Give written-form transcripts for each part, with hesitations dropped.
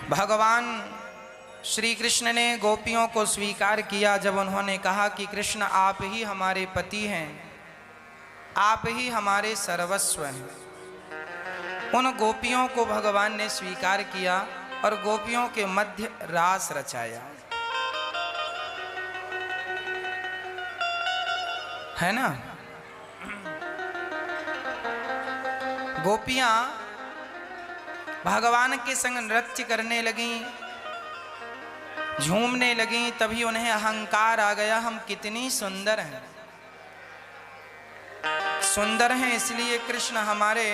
भगवान श्री कृष्ण ने गोपियों को स्वीकार किया जब उन्होंने कहा कि कृष्ण आप ही हमारे पति हैं, आप ही हमारे सर्वस्व हैं। उन गोपियों को भगवान ने स्वीकार किया और गोपियों के मध्य रास रचाया, है ना। गोपियां भगवान के संग नृत्य करने लगीं, झूमने लगीं। तभी उन्हें अहंकार आ गया, हम कितनी सुंदर हैं, सुंदर हैं इसलिए कृष्ण हमारे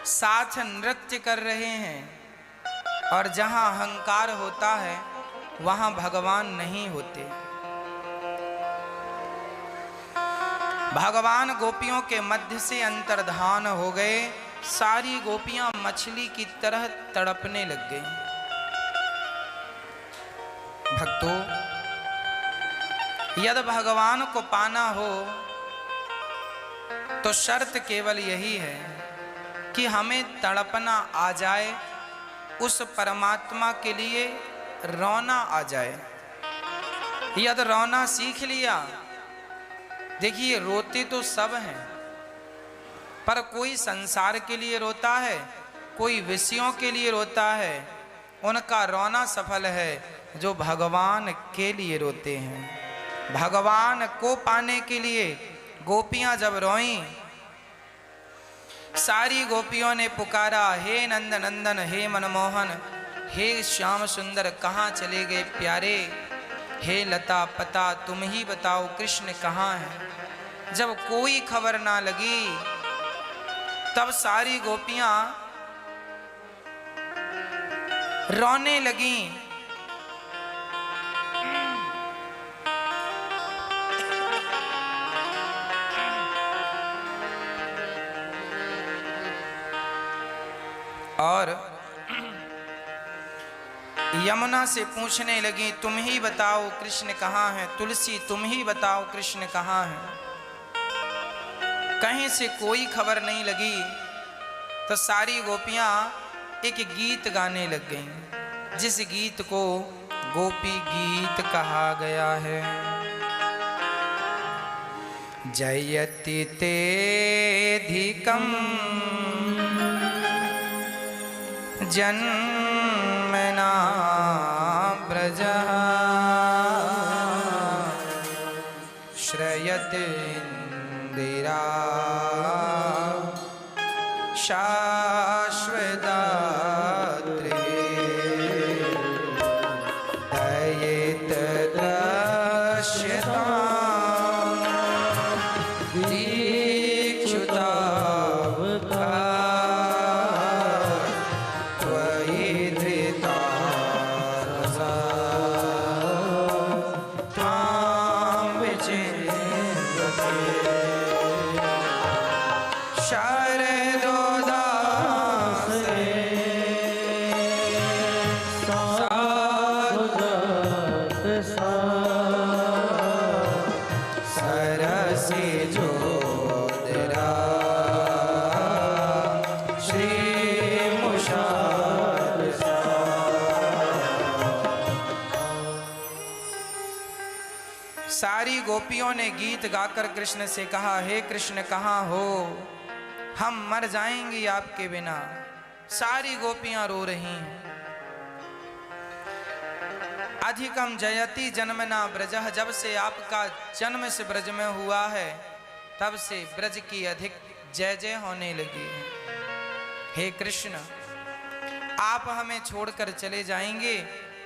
साथ नृत्य कर रहे हैं, और जहां अहंकार होता है वहां भगवान नहीं होते। भगवान गोपियों के मध्य से अंतर्धान हो गए। सारी गोपियां मछली की तरह तड़पने लग गईं। भक्तों, यदि भगवान को पाना हो तो शर्त केवल यही है कि हमें तड़पना आ जाए, उस परमात्मा के लिए रोना आ जाए। यदि रोना सीख लिया, देखिए रोते तो सब हैं, पर कोई संसार के लिए रोता है, कोई विषयों के लिए रोता है। उनका रोना सफल है जो भगवान के लिए रोते हैं। भगवान को पाने के लिए गोपियां जब रोईं, सारी गोपियों ने पुकारा, हे नंद नंदन, हे मनमोहन, हे श्याम सुंदर, कहाँ चले गए प्यारे, हे लता पता, तुम ही बताओ कृष्ण कहाँ है। जब कोई खबर ना लगी तब सारी गोपियां रोने लगीं। और यमुना से पूछने लगी, तुम ही बताओ कृष्ण कहाँ है। तुलसी, तुम ही बताओ कृष्ण कहाँ है। कहीं से कोई खबर नहीं लगी तो सारी गोपियां एक गीत गाने लग गईं, जिस गीत को गोपी गीत कहा गया है। जयति तेधिकं जन्मना ब्रजः श्रयते इंदिरा शाश्वदात्रे दयित दृश्यतां दीक्षुतावका त्वयि धृता रसा तां विचिन्वते। सारी गोपियों ने गीत गाकर कृष्ण से कहा, हे कृष्ण कहाँ हो, हम मर जाएंगी आपके बिना। सारी गोपियां रो रही हैं। अधिकम जयति जन्मना ब्रजः, जब से आपका जन्म इस ब्रज में हुआ है तब से ब्रज की अधिक जय जय होने लगी है। हे कृष्ण, आप हमें छोड़कर चले जाएंगे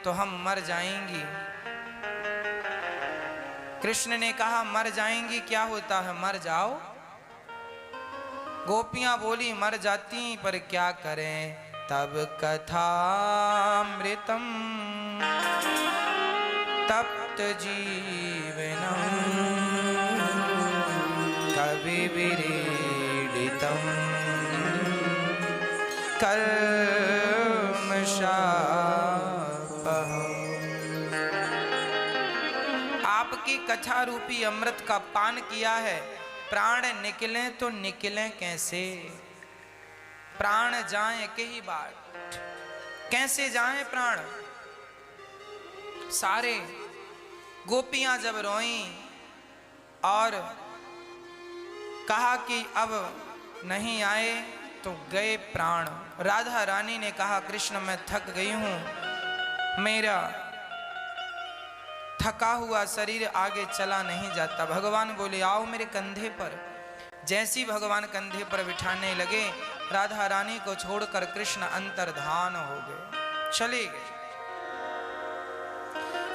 तो हम मर जाएंगी। कृष्ण ने कहा, मर जाएंगी क्या होता है, मर जाओ। गोपियां बोली, मर जाती पर क्या करें, तब कथामृतम तप्त जीवनम कवि विरीडितम कर्मशापहम्। आपकी कथा रूपी अमृत का पान किया है, प्राण निकले तो निकले कैसे। प्राण जाए कही बाट। कैसे जाए प्राण? सारे गोपियां जब रोईं और कहा कि अब नहीं आए तो गए प्राण। राधा रानी ने कहा कृष्ण मैं थक गई हूं, मेरा थका हुआ शरीर आगे चला नहीं जाता। भगवान बोले आओ मेरे कंधे पर। जैसी भगवान कंधे पर बिठाने लगे, राधा रानी को छोड़कर कृष्ण अंतर्धान हो गए, चले गए।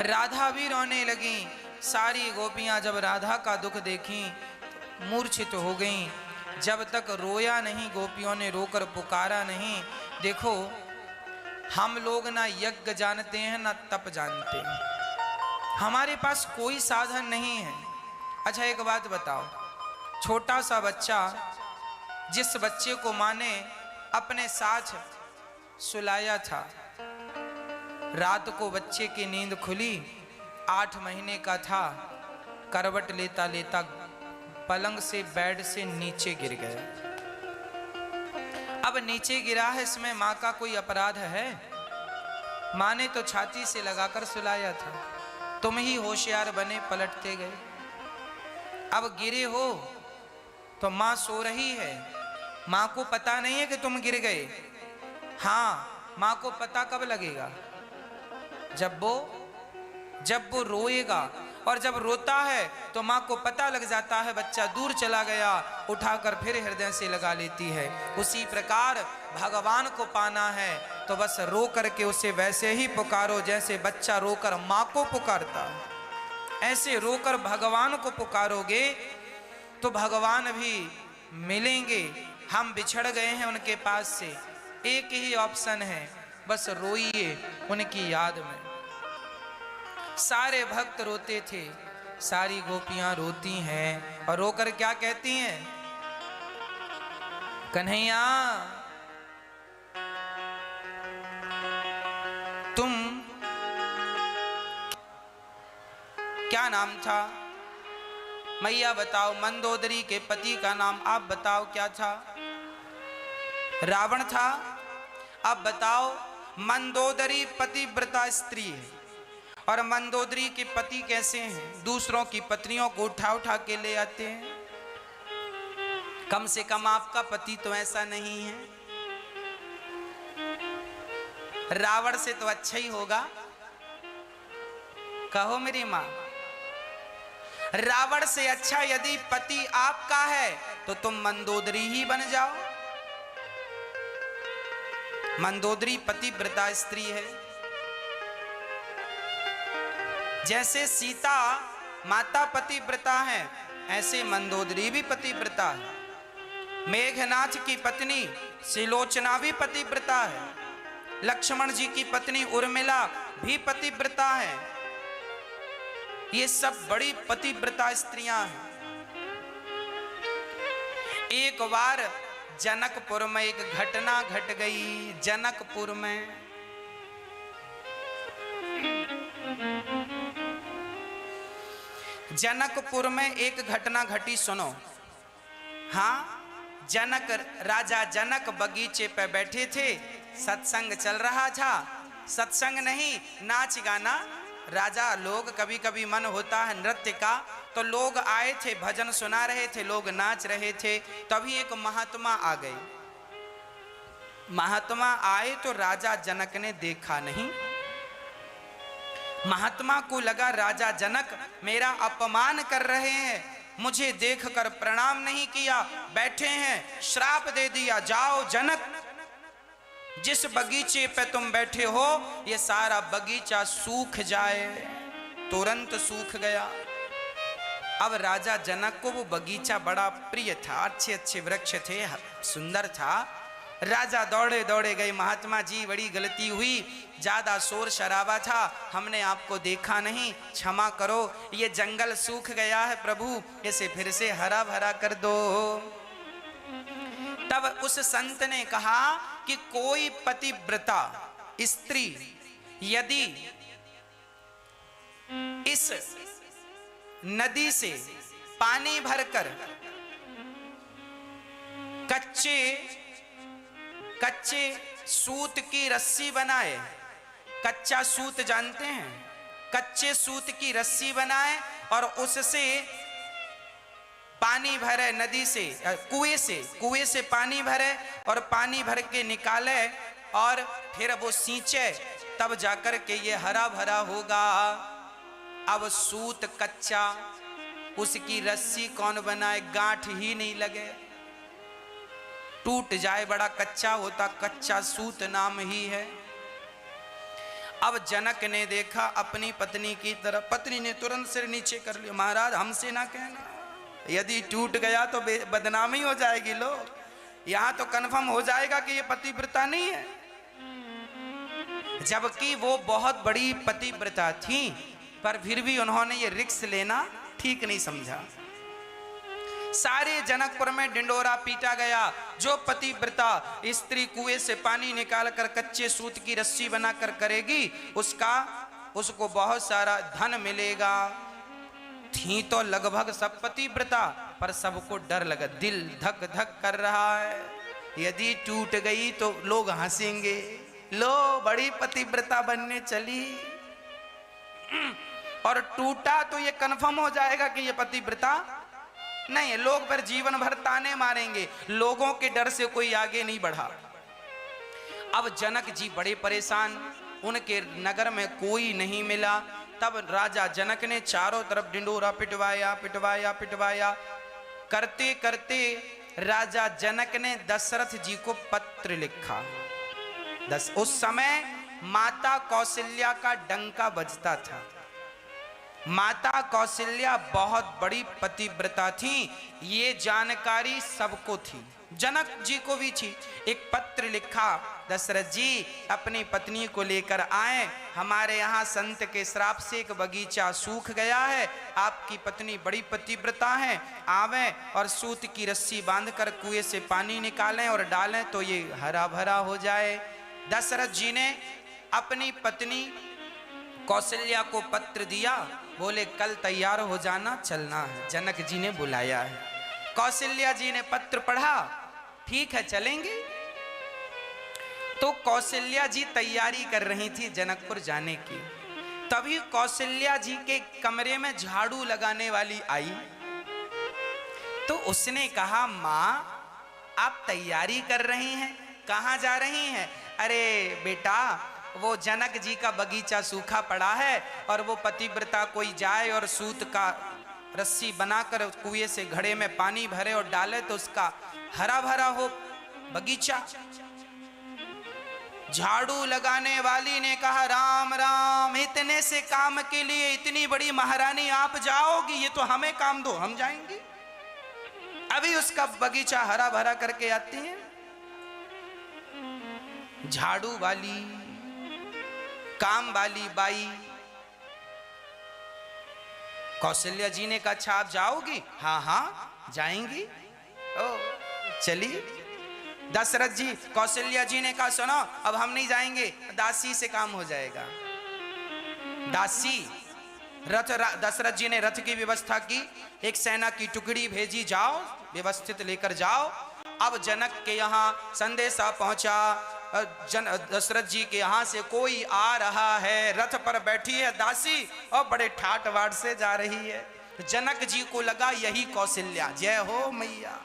राधा भी रोने लगी। सारी गोपियां जब राधा का दुख देखी मूर्छित हो गईं। जब तक रोया नहीं, गोपियों ने रोकर पुकारा नहीं। देखो हम लोग ना यज्ञ जानते हैं ना तप जानते हैं, हमारे पास कोई साधन नहीं है। अच्छा एक बात बताओ, छोटा सा बच्चा, जिस बच्चे को माँ ने अपने साथ सुलाया था, रात को बच्चे की नींद खुली, 8 महीने का था, करवट लेता लेता पलंग से बेड से नीचे गिर गया। अब नीचे गिरा है, इसमें माँ का कोई अपराध है? माँ ने तो छाती से लगाकर सुलाया था, तुम ही होशियार बने पलटते गए। अब गिरे हो तो माँ सो रही है, माँ को पता नहीं है कि तुम गिर गए। हाँ, माँ को पता कब लगेगा? जब वो रोएगा। और जब रोता है तो माँ को पता लग जाता है बच्चा दूर चला गया, उठाकर फिर हृदय से लगा लेती है। उसी प्रकार भगवान को पाना है तो बस रो करके उसे वैसे ही पुकारो जैसे बच्चा रोकर माँ को पुकारता है। ऐसे रोकर भगवान को पुकारोगे तो भगवान भी मिलेंगे। हम बिछड़ गए हैं उनके पास से, एक ही ऑप्शन है, बस रोइए उनकी याद में। सारे भक्त रोते थे, सारी गोपियां रोती हैं और रोकर क्या कहती हैं? कन्हैया तुम, क्या नाम था? मैया बताओ। मंदोदरी के पति का नाम आप बताओ क्या था? रावण था। अब बताओ, मंदोदरी पतिव्रता स्त्री है और मंदोदरी के पति कैसे हैं? दूसरों की पत्नियों को उठा उठा के ले आते हैं। कम से कम आपका पति तो ऐसा नहीं है। रावण से तो अच्छा ही होगा, कहो मेरी मां। रावण से अच्छा यदि पति आपका है तो तुम मंदोदरी ही बन जाओ। मंदोदरी पतिव्रता स्त्री है। जैसे सीता माता पतिव्रता है, ऐसे मंदोदरी भी पतिव्रता है। मेघनाथ की पत्नी सिलोचना भी पतिव्रता है। लक्ष्मण जी की पत्नी उर्मिला भी पतिव्रता है। ये सब बड़ी पतिव्रता स्त्रियां हैं। एक बार जनकपुर में एक घटना घट गई। जनकपुर में जनकपुर में एक घटना घटी, सुनो। हाँ, राजा जनक बगीचे पे बैठे थे, सत्संग चल रहा था। सत्संग नहीं, नाच गाना। राजा लोग, कभी कभी मन होता है नृत्य का, तो लोग आए थे, भजन सुना रहे थे, लोग नाच रहे थे। तभी एक महात्मा आ गए। महात्मा आए तो राजा जनक ने देखा नहीं। महात्मा को लगा राजा जनक मेरा अपमान कर रहे हैं, मुझे देखकर प्रणाम नहीं किया, बैठे हैं, श्राप दे दिया, जाओ जनक, जिस बगीचे पे तुम बैठे हो ये सारा बगीचा सूख जाए। तुरंत सूख गया। अब राजा जनक को वो बगीचा बड़ा प्रिय था, अच्छे अच्छे वृक्ष थे, सुंदर था। राजा दौड़े दौड़े गए, महात्मा जी बड़ी गलती हुई, ज्यादा शोर शराबा था, हमने आपको देखा नहीं, क्षमा करो, ये जंगल सूख गया है प्रभु, इसे फिर से हरा भरा कर दो। तब उस संत ने कहा कि कोई पतिव्रता स्त्री यदि इस नदी से पानी भरकर कच्चे कच्चे सूत की रस्सी बनाए। कच्चा सूत जानते हैं? कच्चे सूत की रस्सी बनाए और उससे पानी भरे, नदी से कुएं से पानी भरे और पानी भर के निकाले और फिर वो सींचे, तब जाकर के ये हरा भरा होगा। अब सूत कच्चा, उसकी रस्सी कौन बनाए? गांठ ही नहीं लगे, टूट जाए, बड़ा कच्चा होता, कच्चा सूत नाम ही है। अब जनक ने देखा अपनी पत्नी की तरफ, पत्नी ने तुरंत सिर नीचे कर लिया, महाराज हमसे ना कहना, यदि टूट गया तो बदनामी हो जाएगी, लोग यहां तो कन्फर्म हो जाएगा कि ये पतिव्रता नहीं है। जबकि वो बहुत बड़ी पतिव्रता थी, पर फिर भी उन्होंने ये रिस्क लेना ठीक नहीं समझा। सारे जनकपुर में ढिंडोरा पीटा गया, जो पतिव्रता स्त्री कुएं से पानी निकालकर कच्चे सूत की रस्सी बनाकर करेगी, उसको बहुत सारा धन मिलेगा। थी तो लगभग सब पतिव्रता, पर सबको डर लगा, दिल धक धक कर रहा है, यदि टूट गई तो लोग हंसेंगे, लो बड़ी पतिव्रता बनने चली, और टूटा तो ये कन्फर्म हो जाएगा कि ये पतिव्रता नहीं है, लोग पर जीवन भर ताने मारेंगे, लोगों के डर से कोई आगे नहीं बढ़ा। अब जनक जी बड़े परेशान, उनके नगर में कोई नहीं मिला। तब राजा जनक ने चारों तरफ ढिंडोरा पिटवाया पिटवाया पिटवाया, करते करते राजा जनक ने दशरथ जी को पत्र लिखा। उस समय माता कौशल्या का डंका बजता था। माता कौशल्या बहुत बड़ी पतिव्रता थी, ये जानकारी सबको थी, जनक जी को भी थी। एक पत्र लिखा, दशरथ जी अपनी पत्नी को लेकर आए, हमारे यहाँ संत के श्राप से एक बगीचा सूख गया है, आपकी पत्नी बड़ी पतिव्रता है, आवे और सूत की रस्सी बांधकर कुएं से पानी निकालें और डालें तो ये हरा भरा हो जाए। दशरथ जी ने अपनी पत्नी कौशल्या को पत्र दिया, बोले कल तैयार हो जाना, चलना है, जनक जी ने बुलाया है। कौशल्या जी ने पत्र पढ़ा, ठीक है चलेंगे। तो कौशल्या जी तैयारी कर रही थी जनकपुर जाने की, तभी कौशल्या जी के कमरे में झाड़ू लगाने वाली आई। तो उसने कहा, माँ आप तैयारी कर रही हैं, कहाँ जा रही हैं? अरे बेटा, वो जनक जी का बगीचा सूखा पड़ा है और वो पतिव्रता कोई जाए और सूत का रस्सी बनाकर कुएं से घड़े में पानी भरे और डाले तो उसका हरा भरा हो बगीचा। झाड़ू लगाने वाली ने कहा, राम राम, इतने से काम के लिए इतनी बड़ी महारानी आप जाओगी? ये तो हमें काम दो, हम जाएंगे, अभी उसका बगीचा हरा भरा करके आती है। झाड़ू वाली, काम वाली बाई कौशल्या जी ने कहा, अच्छा आप जाओगी? हाँ हाँ जाएंगी। ओ चलिए। दशरथ जी, कौशल्या जी ने कहा, सुनो अब हम नहीं जाएंगे, दासी से काम हो जाएगा। दासी रथ, दशरथ जी ने रथ की व्यवस्था की, एक सेना की टुकड़ी भेजी, जाओ व्यवस्थित लेकर जाओ। अब जनक के यहाँ संदेशा पहुंचा, दशरथ जी के यहाँ से कोई आ रहा है, रथ पर बैठी है दासी और बड़े ठाट वाट से जा रही है। जनक जी को लगा यही कौशल्या, जय हो मैया,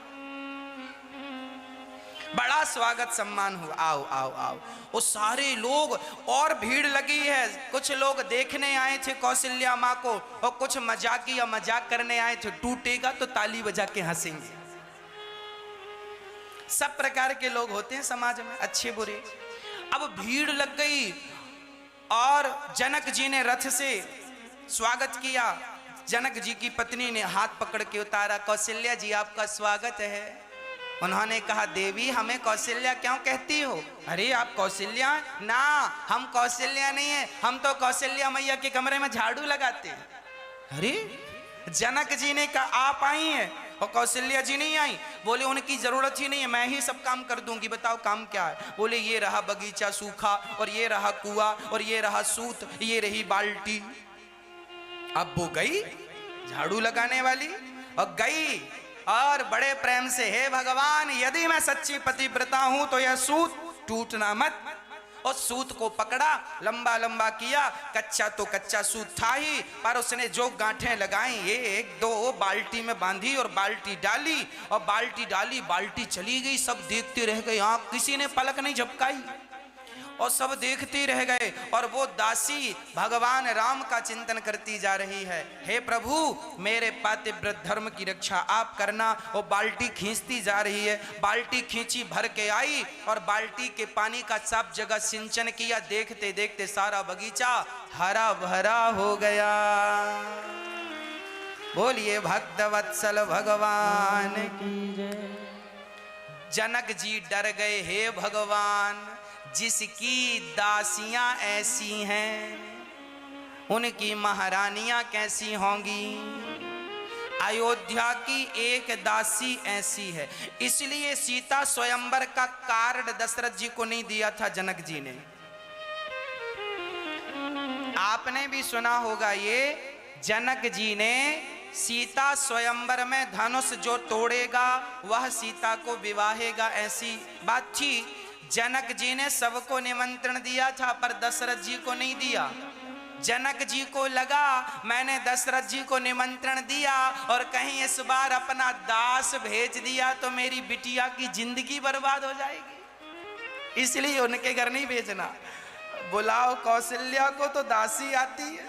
बड़ा स्वागत सम्मान हुआ, आओ आओ आओ। वो सारे लोग, और भीड़ लगी है, कुछ लोग देखने आए थे कौशल्या माँ को और कुछ मजाकिया मजाक करने आए थे, टूटेगा तो ताली बजा के हंसेंगे। सब प्रकार के लोग होते हैं समाज में, अच्छे बुरे। अब भीड़ लग गई और जनक जी ने रथ से स्वागत किया। जनक जी की पत्नी ने हाथ पकड़ के उतारा, कौशल्या जी आपका स्वागत है। उन्होंने कहा, देवी हमें कौशल्या क्यों कहती हो? अरे आप कौशल्या? ना, हम कौशल्या नहीं है, हम तो कौशल्या मैया के कमरे में झाड़ू लगाते हैं। अरे जनक जी ने कहा, आप आई हैं और कौशल्या जी नहीं आई? बोले उनकी जरूरत ही नहीं है, मैं ही सब काम कर दूंगी, बताओ काम क्या है? बोले ये रहा बगीचा सूखा और ये रहा कुआं और ये रहा सूत, ये रही बाल्टी। अब वो गई झाड़ू लगाने वाली और गई और बड़े प्रेम से, हे भगवान यदि मैं सच्ची पतिव्रता हूं तो यह सूत टूटना मत। और सूत को पकड़ा, लंबा लंबा किया, कच्चा तो कच्चा सूत था ही, पर उसने जो गांठें लगाई, एक दो बाल्टी में बांधी और बाल्टी डाली, और बाल्टी डाली, बाल्टी चली गई। सब देखते रह गए, आंख किसी ने पलक नहीं झपकाई, और सब देखते रह गए। और वो दासी भगवान राम का चिंतन करती जा रही है, हे प्रभु मेरे पातिव्रत धर्म की रक्षा आप करना। वो बाल्टी खींचती जा रही है, बाल्टी खींची, भर के आई, और बाल्टी के पानी का सब जगह सिंचन किया। देखते देखते सारा बगीचा हरा भरा हो गया। बोलिए भक्त वत्सल भगवान की जय। जनक जी डर गए, हे भगवान जिसकी दासियां ऐसी हैं उनकी महारानियां कैसी होंगी। अयोध्या की एक दासी ऐसी है, इसलिए सीता स्वयंवर का कार्ड दशरथ जी को नहीं दिया था जनक जी ने। आपने भी सुना होगा, ये जनक जी ने सीता स्वयंवर में धनुष जो तोड़ेगा वह सीता को विवाहेगा, ऐसी बात थी। जनक जी ने सबको निमंत्रण दिया था पर दशरथ जी को नहीं दिया। जनक जी को लगा मैंने दशरथ जी को निमंत्रण दिया और कहीं इस बार अपना दास भेज दिया तो मेरी बिटिया की जिंदगी बर्बाद हो जाएगी, इसलिए उनके घर नहीं भेजना। बुलाओ कौशल्या को तो दासी आती है।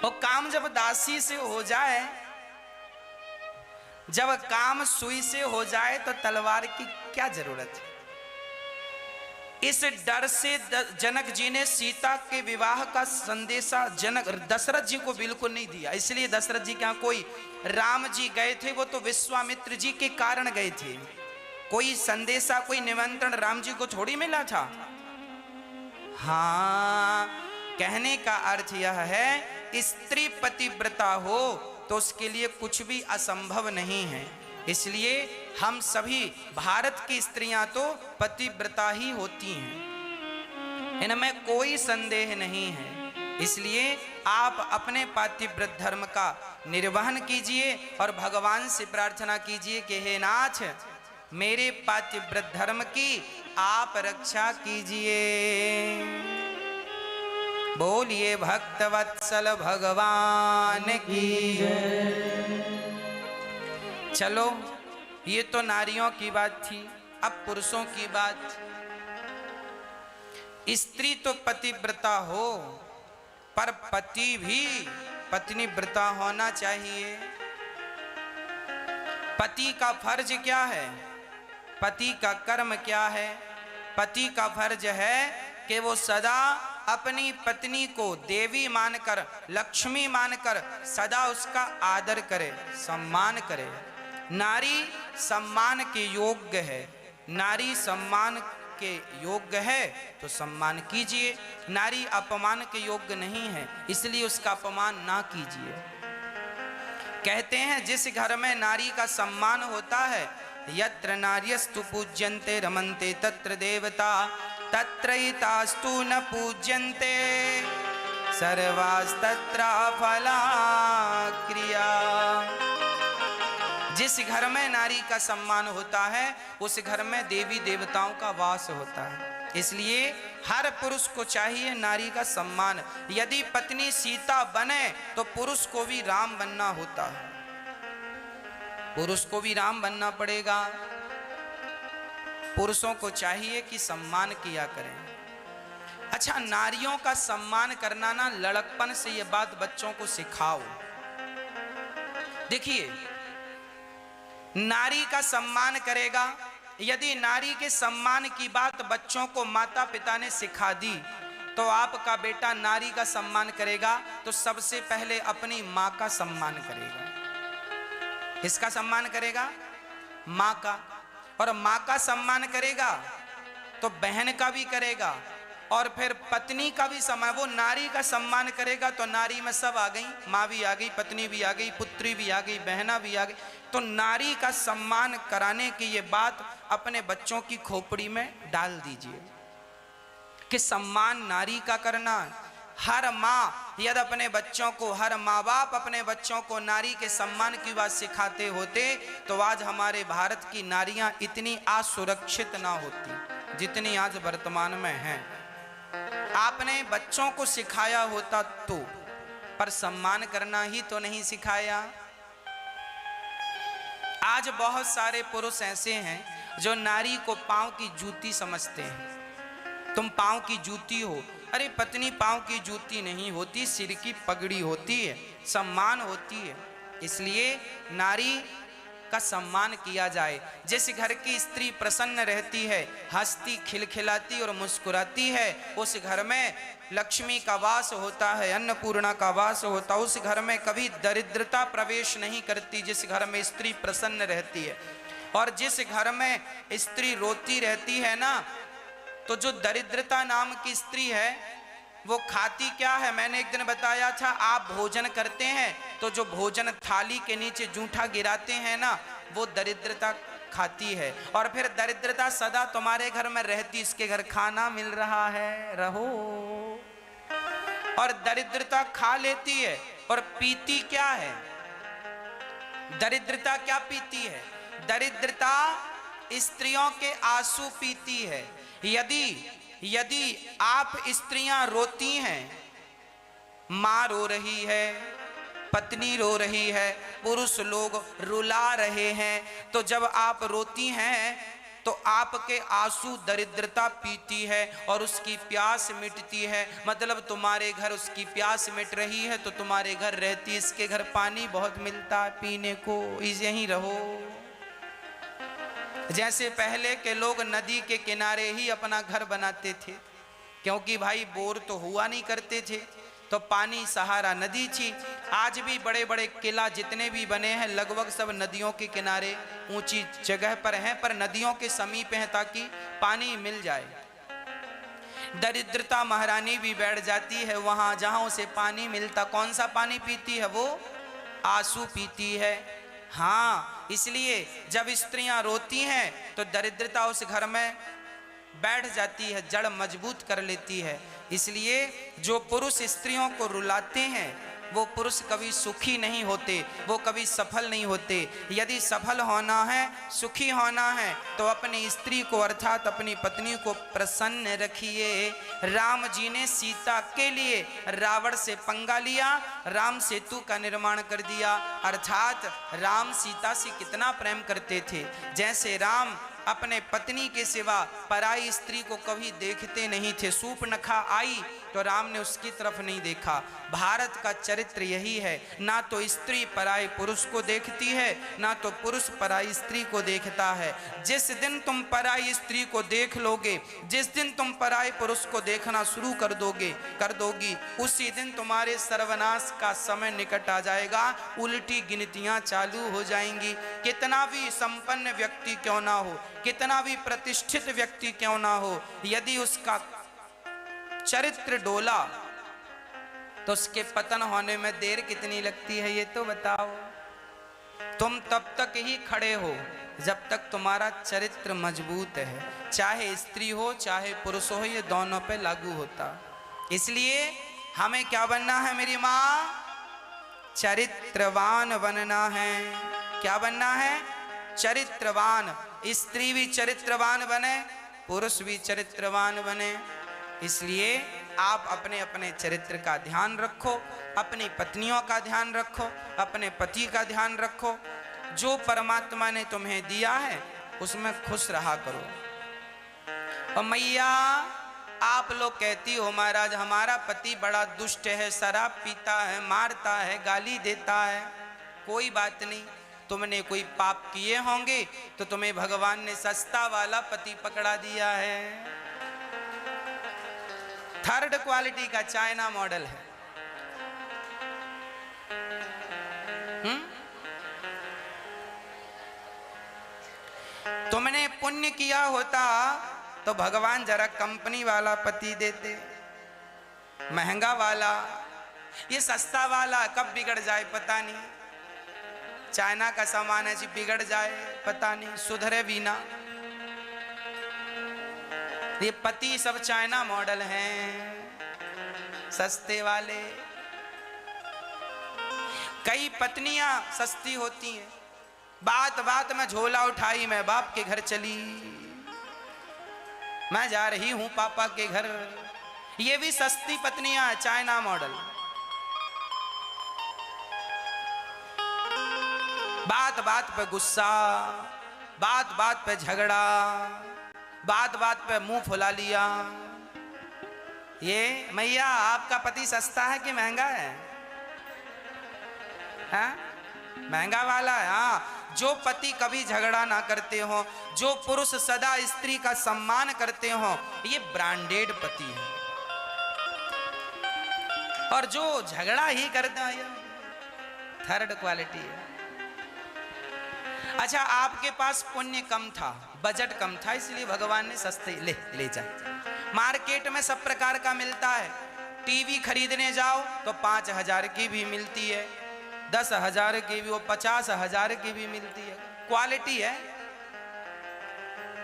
और काम जब दासी से हो जाए, जब काम सुई से हो जाए तो तलवार की क्या जरूरत है। इस डर से जनक जी ने सीता के विवाह का संदेशा जनक दशरथ जी को बिल्कुल नहीं दिया। इसलिए दशरथ जी क्या, कोई राम जी गए थे वो तो विश्वामित्र जी के कारण गए थे, कोई संदेशा कोई निमंत्रण राम जी को थोड़ी मिला था। हाँ, कहने का अर्थ यह है स्त्री पतिव्रता हो तो उसके लिए कुछ भी असंभव नहीं है। इसलिए हम सभी भारत की स्त्रियां तो पतिव्रता ही होती हैं, इनमें कोई संदेह नहीं है। इसलिए आप अपने पातिव्रत धर्म का निर्वहन कीजिए और भगवान से प्रार्थना कीजिए कि हे नाथ मेरे पातिव्रत धर्म की आप रक्षा कीजिए। बोलिए भक्तवत्सल भगवान की जय। चलो, ये तो नारियों की बात थी, अब पुरुषों की बात। स्त्री तो पतिव्रता हो पर पति भी पत्नीव्रता होना चाहिए। पति का फर्ज क्या है, पति का कर्म क्या है। पति का फर्ज है कि वो सदा अपनी पत्नी को देवी मानकर, लक्ष्मी मानकर सदा उसका आदर करे, सम्मान करे। नारी सम्मान के योग्य है, नारी सम्मान के योग्य है तो सम्मान कीजिए। नारी अपमान के योग्य नहीं है, इसलिए उसका अपमान ना कीजिए। कहते हैं जिस घर में नारी का सम्मान होता है, यत्र नार्यस्तु पूज्यन्ते रमन्ते तत्र देवता तत्रैतास्तु न पूज्यन्ते सर्वास्तत्र फला क्रिया। जिस घर में नारी का सम्मान होता है उस घर में देवी देवताओं का वास होता है। इसलिए हर पुरुष को चाहिए नारी का सम्मान। यदि पत्नी सीता बने तो पुरुष को भी राम बनना होता है, पुरुष को भी राम बनना पड़ेगा। पुरुषों को चाहिए कि सम्मान किया करें। अच्छा, नारियों का सम्मान करना ना लड़कपन से ये बात बच्चों को सिखाओ। देखिए, नारी का सम्मान करेगा, यदि नारी के सम्मान की बात बच्चों को माता पिता ने सिखा दी तो आपका बेटा नारी का सम्मान करेगा तो सबसे पहले अपनी माँ का सम्मान करेगा। किसका सम्मान करेगा? माँ का। और माँ का सम्मान करेगा तो बहन का भी करेगा, और फिर पत्नी का भी सम्मान। वो नारी का सम्मान करेगा तो नारी में सब आ गई, माँ भी आ गई, पत्नी भी आ गई, पुत्री भी आ गई, बहना भी आ गई। तो नारी का सम्मान कराने की ये बात अपने बच्चों की खोपड़ी में डाल दीजिए कि सम्मान नारी का करना, हर माँ यदि अपने बच्चों को, हर माँ बाप अपने बच्चों को नारी के सम्मान की बात सिखाते होते तो आज हमारे भारत की नारियां इतनी असुरक्षित ना होती जितनी आज वर्तमान में हैं। आपने बच्चों को सिखाया होता तो, पर सम्मान करना ही तो नहीं सिखाया। आज बहुत सारे पुरुष ऐसे हैं जो नारी को पांव की जूती समझते हैं। तुम पांव की जूती हो। अरे पत्नी पांव की जूती नहीं होती, सिर की पगड़ी होती है, सम्मान होती है। इसलिए नारी का सम्मान किया जाए। जिस घर की स्त्री प्रसन्न रहती है, हंसती खिलखिलाती और मुस्कुराती है, उस घर में लक्ष्मी का वास होता है, अन्नपूर्णा का वास होता है। उस घर में कभी दरिद्रता प्रवेश नहीं करती जिस घर में स्त्री प्रसन्न रहती है। और जिस घर में स्त्री रोती रहती है ना, तो जो दरिद्रता नाम की स्त्री है वो खाती क्या है। मैंने एक दिन बताया था, आप भोजन करते हैं तो जो भोजन थाली के नीचे जूठा गिराते हैं ना, वो दरिद्रता खाती है। और फिर दरिद्रता सदा तुम्हारे घर में रहती, इसके घर खाना मिल रहा है, रहो। और दरिद्रता खा लेती है और पीती क्या है? दरिद्रता क्या पीती है? दरिद्रता स्त्रियों के आंसू पीती है। यदि आप स्त्रियां रोती हैं, मां रो रही है, पत्नी रो रही है, पुरुष लोग रुला रहे हैं, तो जब आप रोती हैं तो आपके आंसू दरिद्रता पीती है और उसकी प्यास मिटती है। मतलब तुम्हारे घर उसकी प्यास मिट रही है तो तुम्हारे घर रहती, इसके घर पानी बहुत मिलता है पीने को, यहीं रहो। जैसे पहले के लोग नदी के किनारे ही अपना घर बनाते थे, क्योंकि भाई बोर तो हुआ नहीं करते थे, तो पानी सहारा नदी थी। आज भी बड़े बड़े किला जितने भी बने हैं लगभग सब नदियों के किनारे ऊंची जगह पर हैं, पर नदियों के समीप हैं ताकि पानी मिल जाए। दरिद्रता महारानी भी बैठ जाती है वहां जहां उसे पानी मिलता। कौन सा पानी पीती है वो? आंसू पीती है। हाँ, इसलिए जब स्त्रियां रोती हैं तो दरिद्रता उस घर में बैठ जाती है, जड़ मजबूत कर लेती है। इसलिए जो पुरुष स्त्रियों को रुलाते हैं वो पुरुष कभी सुखी नहीं होते, वो कभी सफल नहीं होते। यदि सफल होना है, सुखी होना है, तो अपनी स्त्री को अर्थात अपनी पत्नी को प्रसन्न रखिए। राम जी ने सीता के लिए रावण से पंगा लिया, राम सेतु का निर्माण कर दिया। अर्थात राम सीता से कितना प्रेम करते थे। जैसे राम अपने पत्नी के सिवा पराई स्त्री को कभी देखते नहीं थे। सूर्पनखा आई तो राम ने उसकी तरफ नहीं देखा। भारत का चरित्र यही है, ना तो स्त्री पराई पुरुष को देखती है, ना तो पुरुष पराई स्त्री को देखता है। जिस दिन तुम पराई स्त्री को देख लोगे, जिस दिन तुम पराई पुरुष को देखना शुरू कर दोगी, उसी दिन तुम्हारे सर्वनाश का समय निकट आ जाएगा। उल्टी गिनतियां चालू हो जाएंगी। कितना भी संपन्न व्यक्ति क्यों ना हो, कितना भी प्रतिष्ठित व्यक्ति क्यों ना हो, यदि उसका चरित्र डोला तो उसके पतन होने में देर कितनी लगती है ये तो बताओ। तुम तब तक ही खड़े हो जब तक तुम्हारा चरित्र मजबूत है, चाहे स्त्री हो चाहे पुरुष हो, ये दोनों पे लागू होता। इसलिए हमें क्या बनना है मेरी माँ? चरित्रवान बनना है। क्या बनना है? चरित्रवान। स्त्री भी चरित्रवान बने, पुरुष भी चरित्रवान बने। इसलिए आप अपने अपने चरित्र का ध्यान रखो, अपनी पत्नियों का ध्यान रखो, अपने पति का ध्यान रखो। जो परमात्मा ने तुम्हें दिया है उसमें खुश रहा करो। और मैया आप लोग कहती हो महाराज हमारा पति बड़ा दुष्ट है, शराब पीता है, मारता है, गाली देता है। कोई बात नहीं, तुमने कोई पाप किए होंगे तो तुम्हें भगवान ने सस्ता वाला पति पकड़ा दिया है। थर्ड क्वालिटी का चाइना मॉडल है। तुमने पुण्य किया होता तो भगवान जरा कंपनी वाला पति देते, महंगा वाला। ये सस्ता वाला कब बिगड़ जाए पता नहीं। चाइना का सामान ऐसी बिगड़ जाए पता नहीं, सुधरे भी ना। ये पति सब चाइना मॉडल हैं, सस्ते वाले। कई पत्नियां सस्ती होती हैं, बात बात में झोला उठाई, मैं बाप के घर चली, मैं जा रही हूं पापा के घर। ये भी सस्ती पत्नियां, चाइना मॉडल। बात बात पे गुस्सा, बात बात पे झगड़ा, बात बात पे मुंह फुला लिया। ये मैया आपका पति सस्ता है कि महंगा है? हाँ? महंगा वाला है। हाँ, जो पति कभी झगड़ा ना करते हो, जो पुरुष सदा स्त्री का सम्मान करते हो, ये ब्रांडेड पति है। और जो झगड़ा ही करते हैं, थर्ड क्वालिटी है। अच्छा, आपके पास पुण्य कम था, बजट कम था, इसलिए भगवान ने सस्ते ले जा। मार्केट में सब प्रकार का मिलता है। टीवी खरीदने जाओ तो 5,000 की भी मिलती है, 10,000 की भी, वो 50,000 की भी मिलती है। क्वालिटी है,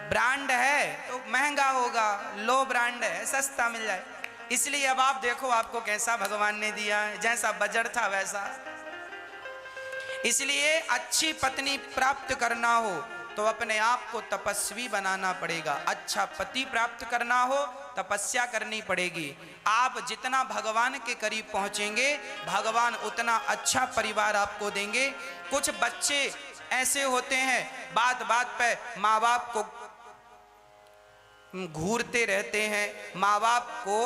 ब्रांड है तो महंगा होगा, लो ब्रांड है सस्ता मिल जाए। इसलिए अब आप देखो आपको कैसा भगवान ने दिया है, जैसा बजट था वैसा। इसलिए अच्छी पत्नी प्राप्त करना हो तो अपने आप को तपस्वी बनाना पड़ेगा। अच्छा पति प्राप्त करना हो तपस्या करनी पड़ेगी। आप जितना भगवान के करीब पहुंचेंगे, भगवान उतना अच्छा परिवार आपको देंगे। कुछ बच्चे ऐसे होते हैं, बात बात पे माँ बाप को घूरते रहते हैं, माँ बाप को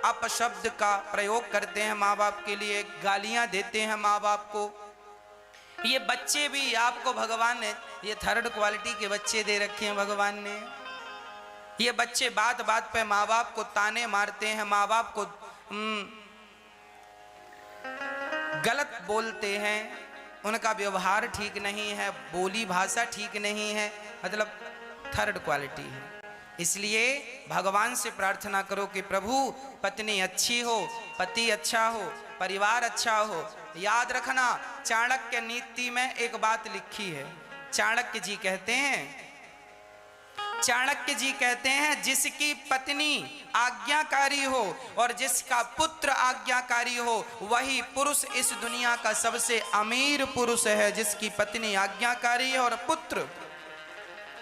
अपशब्द का प्रयोग करते हैं, माँ बाप के लिए गालियां देते हैं माँ बाप को। ये बच्चे भी आपको भगवान ने, ये थर्ड क्वालिटी के बच्चे दे रखे हैं भगवान ने। ये बच्चे बात बात पे माँ बाप को ताने मारते हैं, माँ बाप को गलत बोलते हैं, उनका व्यवहार ठीक नहीं है, बोली भाषा ठीक नहीं है, मतलब थर्ड क्वालिटी है। इसलिए भगवान से प्रार्थना करो कि प्रभु पत्नी अच्छी हो, पति अच्छा हो, परिवार अच्छा हो। याद रखना, चाणक्य नीति में एक बात लिखी है। चाणक्य जी कहते हैं जिसकी पत्नी आज्ञाकारी हो और जिसका पुत्र आज्ञाकारी हो, वही पुरुष इस दुनिया का सबसे अमीर पुरुष है। जिसकी पत्नी आज्ञाकारी है और पुत्र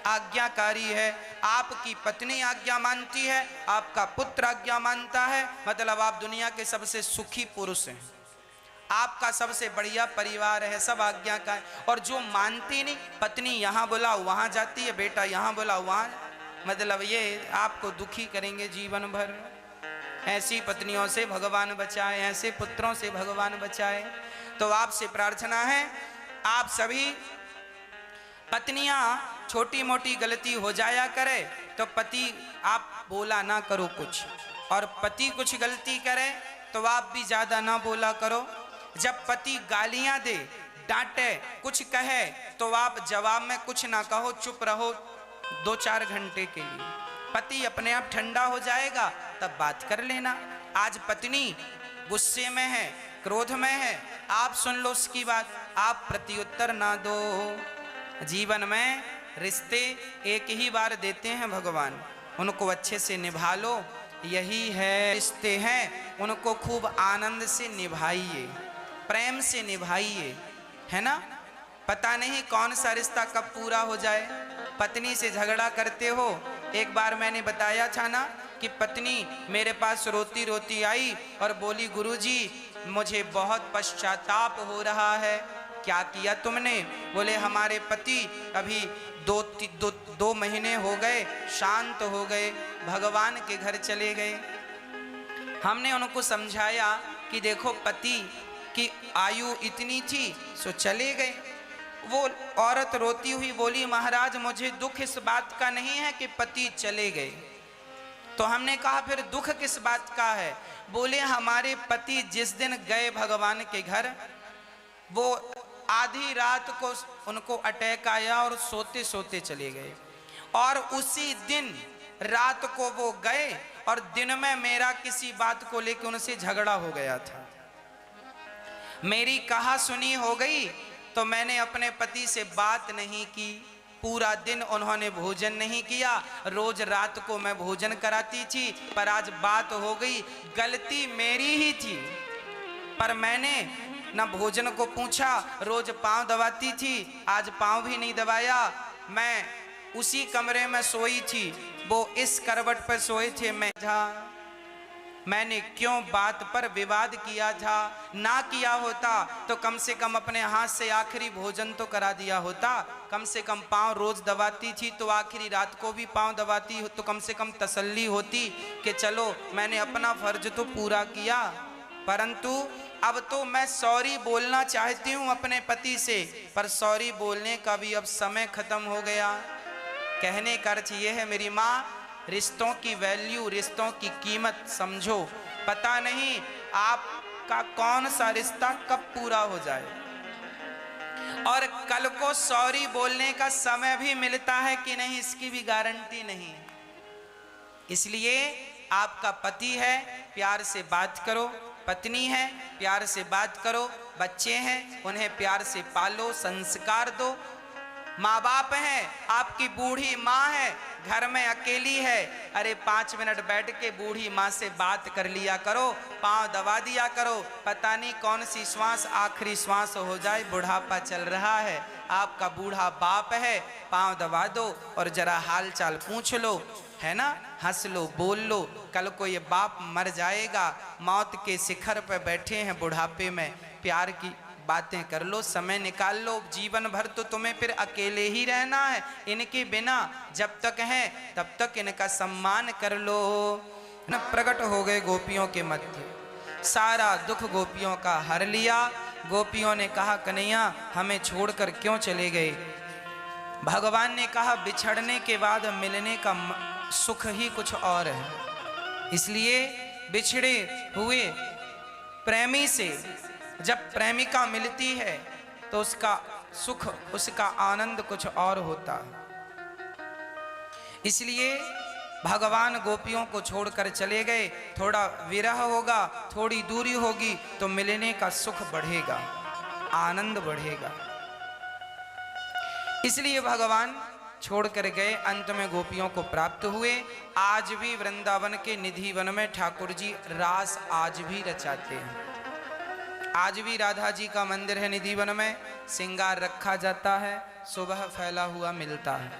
आज्ञाकारी है। आपकी पत्नी आज्ञा मानती है, आपका पुत्र आज्ञा मानता है, मतलब आप दुनिया के सबसे सुखी पुरुष हैं। आपका सबसे बढ़िया परिवार है, सब आज्ञा का है। और जो मानती नहीं, पत्नी यहाँ बुलाओ वहाँ जाती है, बेटा यहाँ बुलाओ वहाँ, मतलब ये आपको दुखी करेंगे जीवन भर। ऐसी पत्नियों से भगवान बचाए, ऐसे पुत्रों से भगवान बचाए। तो आपसे प्रार्थना है, आप सभी पत्नियां छोटी मोटी गलती हो जाया करे तो पति आप बोला ना करो कुछ, और पति कुछ गलती करे तो आप भी ज्यादा ना बोला करो। जब पति गालियां दे, डांटे, कुछ कहे तो आप जवाब में कुछ ना कहो, चुप रहो 2-4 घंटे के लिए। पति अपने आप ठंडा हो जाएगा तब बात कर लेना। आज पत्नी गुस्से में है, क्रोध में है, आप सुन लो उसकी बात, आप प्रत्युत्तर ना दो। जीवन में रिश्ते एक ही बार देते हैं भगवान, उनको अच्छे से निभा लो। यही है रिश्ते हैं, उनको खूब आनंद से निभाइए, प्रेम से निभाइए, है ना। पता नहीं कौन सा रिश्ता कब पूरा हो जाए। पत्नी से झगड़ा करते हो, एक बार मैंने बताया था ना कि पत्नी मेरे पास रोती रोती आई और बोली गुरुजी मुझे बहुत पश्चाताप हो रहा है। क्या किया तुमने? बोले हमारे पति अभी 2 महीने हो गए शांत हो गए, भगवान के घर चले गए। हमने उनको समझाया कि देखो पति की आयु इतनी थी सो चले गए। वो औरत रोती हुई बोली महाराज मुझे दुख इस बात का नहीं है कि पति चले गए। तो हमने कहा फिर दुख किस बात का है? बोले हमारे पति जिस दिन गए भगवान के घर, वो आधी रात को उनको अटैक आया और सोते सोते चले गए, और उसी दिन रात को वो गए और दिन में मेरा किसी बात को लेकर उनसे झगड़ा हो गया था। मेरी कहा सुनी हो गई तो मैंने अपने पति से बात नहीं की, पूरा दिन उन्होंने भोजन नहीं किया। रोज रात को मैं भोजन कराती थी, पर आज बात हो गई, गलती मेरी ही थी, पर मैंने न भोजन को पूछा। रोज पांव दबाती थी, आज पांव भी नहीं दबाया। मैं उसी कमरे में सोई थी, वो इस करवट पर सोए थे। मैंने क्यों बात पर विवाद किया था? ना किया होता तो कम से कम अपने हाथ से आखिरी भोजन तो करा दिया होता। कम से कम पांव रोज दबाती थी तो आखिरी रात को भी पांव दबाती तो कम से कम तसल्ली होती कि चलो मैंने अपना फर्ज तो पूरा किया। परंतु अब तो मैं सॉरी बोलना चाहती हूँ अपने पति से, पर सॉरी बोलने का भी अब समय खत्म हो गया। कहने का अर्थ ये है मेरी माँ, रिश्तों की वैल्यू, रिश्तों की कीमत समझो। पता नहीं आपका कौन सा रिश्ता कब पूरा हो जाए, और कल को सॉरी बोलने का समय भी मिलता है कि नहीं, इसकी भी गारंटी नहीं। इसलिए आपका पति है, प्यार से बात करो। पत्नी है, प्यार से बात करो। बच्चे हैं, उन्हें प्यार से पालो, संस्कार दो। माँ बाप हैं, आपकी बूढ़ी माँ है, घर में अकेली है, अरे 5 मिनट बैठ के बूढ़ी माँ से बात कर लिया करो, पाँव दबा दिया करो। पता नहीं कौन सी श्वास आखिरी श्वास हो जाए, बुढ़ापा चल रहा है, आपका बूढ़ा बाप है, पाँव दबा दो और जरा हाल चाल पूछ लो, है ना, हंस लो, बोल लो। कल को ये बाप मर जाएगा, मौत के शिखर पर बैठे हैं बुढ़ापे में, प्यार की बातें कर लो, समय निकाल लो। जीवन भर तो तुम्हें फिर अकेले ही रहना है, इनके बिना जब तक हैं तब तक इनका सम्मान कर लो। न प्रकट हो गए गोपियों के मध्य, सारा दुख गोपियों का हर लिया। गोपियों ने कहा कन्हैया हमें छोड़कर क्यों चले गए? भगवान ने कहा बिछड़ने के बाद मिलने का सुख ही कुछ और है। इसलिए बिछड़े हुए प्रेमी से जब प्रेमिका मिलती है तो उसका सुख, उसका आनंद कुछ और होता है। इसलिए भगवान गोपियों को छोड़कर चले गए। थोड़ा विरह होगा, थोड़ी दूरी होगी तो मिलने का सुख बढ़ेगा, आनंद बढ़ेगा। इसलिए भगवान छोड़कर गए, अंत में गोपियों को प्राप्त हुए। आज भी वृंदावन के निधि वन में ठाकुर जी रास आज भी रचाते हैं। आज भी राधा जी का मंदिर है निधि वन में, श्रृंगार रखा जाता है, सुबह फैला हुआ मिलता है।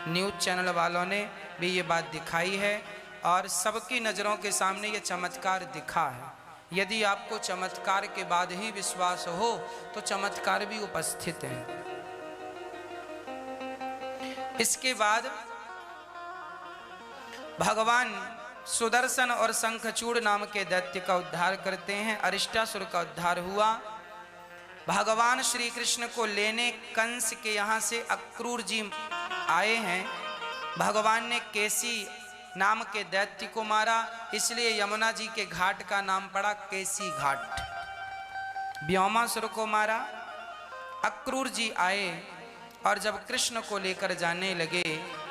न्यूज़ चैनल वालों ने भी ये बात दिखाई है और सबकी नज़रों के सामने ये चमत्कार दिखा है। यदि आपको चमत्कार के बाद ही विश्वास हो तो चमत्कार भी उपस्थित है। इसके बाद भगवान सुदर्शन और शंखचूड़ नाम के दैत्य का उद्धार करते हैं। अरिष्टासुर का उद्धार हुआ। भगवान श्री कृष्ण को लेने कंस के यहाँ से अक्रूर जी आए हैं। भगवान ने केसी नाम के दैत्य को मारा, इसलिए यमुना जी के घाट का नाम पड़ा केसी घाट। व्योमासुर को मारा। अक्रूर जी आए और जब कृष्ण को लेकर जाने लगे,